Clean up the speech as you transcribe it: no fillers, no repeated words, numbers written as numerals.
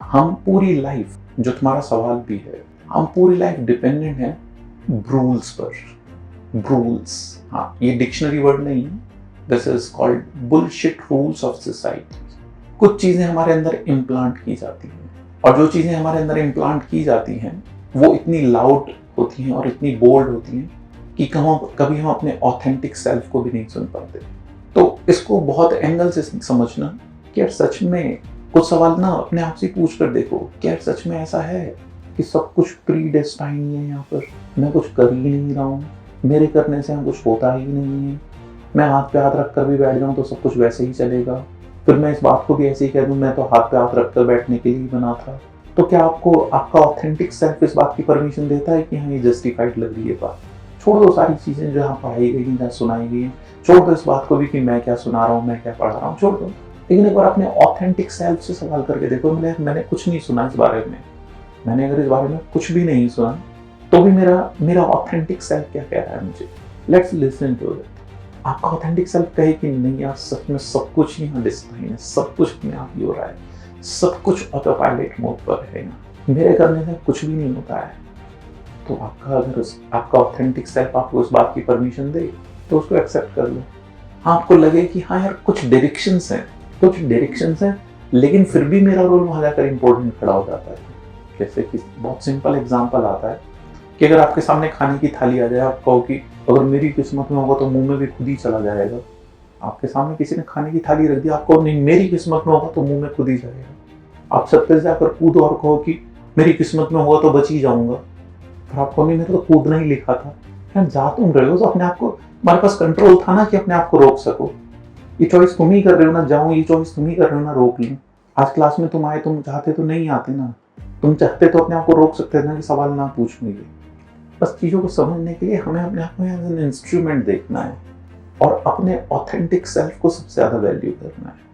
हम पूरी लाइफ, जो तुम्हारा सवाल भी है, हम पूरी लाइफ डिपेंडेंट हैं रूल्स पर। रूल्स, हाँ, ये डिक्शनरी वर्ड नहीं है, this is called bullshit rules of society. कुछ चीजें हमारे अंदर इम्प्लांट की जाती हैं, और जो चीजें हमारे अंदर इम्प्लांट की जाती हैं वो इतनी लाउड होती हैं और इतनी बोल्ड होती हैं कि कभी हम अपने ऑथेंटिक सेल्फ को भी नहीं सुन पाते। तो इसको बहुत एंगल से समझना कि यार सच में कुछ सवाल ना अपने आप से पूछ कर देखो, क्या सच में ऐसा है कि सब कुछ प्री डेस्टाइन है, यहाँ पर मैं कुछ कर ही नहीं रहा हूँ, मेरे करने से यहाँ कुछ होता ही नहीं है, मैं हाथ पे हाथ रख कर भी बैठ जाऊँ तो सब कुछ वैसे ही चलेगा, फिर मैं इस बात को भी ऐसे ही कह दूँ मैं तो हाथ पे हाथ रख कर बैठने के लिए बना था। तो क्या आपको आपका ऑथेंटिक सेल्फ इस बात की परमिशन देता है कि हाँ ये जस्टिफाइड लग रही है बात? छोड़ दो सारी चीजें जो यहाँ पढ़ाई गई हैं, जहाँ सुनाई गई हैं, छोड़ दो इस बात को भी कि मैं क्या सुना रहा हूँ, मैं क्या पढ़ा रहा हूँ, छोड़ दो। लेकिन एक बार अपने ऑथेंटिक सेल्फ से सवाल करके देखो, मैंने कुछ नहीं सुना इस बारे में, मैंने अगर इस बारे में कुछ भी नहीं सुना तो भी मेरा ऑथेंटिक सेल्फ क्या कह रहा है मुझे। Let's listen to it. आपका ऑथेंटिक सेल्फ कहे कि नहीं यार सच में सब कुछ यहाँ डिस्टाइन है, सब कुछ अपने आप ही हो रहा है, सब कुछ ऑटो पायलट मोड पर है, यहाँ मेरे करने से कुछ भी नहीं होता है। तो आपका ऑथेंटिक सेल्फ आपको उस बात की परमिशन दे तो उसको एक्सेप्ट कर लो। आपको लगे कि हाँ यार कुछ डायरेक्शंस हैं, लेकिन फिर भी मेरा रोल वहां जाकर इंपॉर्टेंट खड़ा हो जाता है। जैसे कि बहुत सिंपल एग्जांपल आता है कि अगर आपके सामने खाने की थाली आ जाए, आप कहो कि अगर मेरी किस्मत में होगा तो मुंह में भी खुद ही चला जाएगा। आपके सामने किसी ने खाने की थाली रख दी, आपको नहीं मेरी किस्मत में होगा तो मुंह में खुद ही जाएगा। आप छत पे जाकर कूदो और कहो कि मेरी किस्मत में होगा तो बच ही जाऊंगा, पर आपको नहीं, मेरे तो कूदना ही लिखा था। यार जा तुम रहे हो तो अपने आप को, हमारे पास कंट्रोल था ना कि अपने आप को रोक सको। ये चॉइस तुम ही कर रहे हो ना, जाऊं, ये चॉइस तुम ही कर रहे हो ना, रोक लूं। आज क्लास में तुम आए, तुम चाहते तो नहीं आते ना, तुम चाहते तो अपने आप को रोक सकते थे ना कि सवाल ना पूछने के। बस चीजों को समझने के लिए हमें अपने आप को एज एन इंस्ट्रूमेंट देखना है और अपने ऑथेंटिक सेल्फ को सबसे ज्यादा वैल्यू करना है।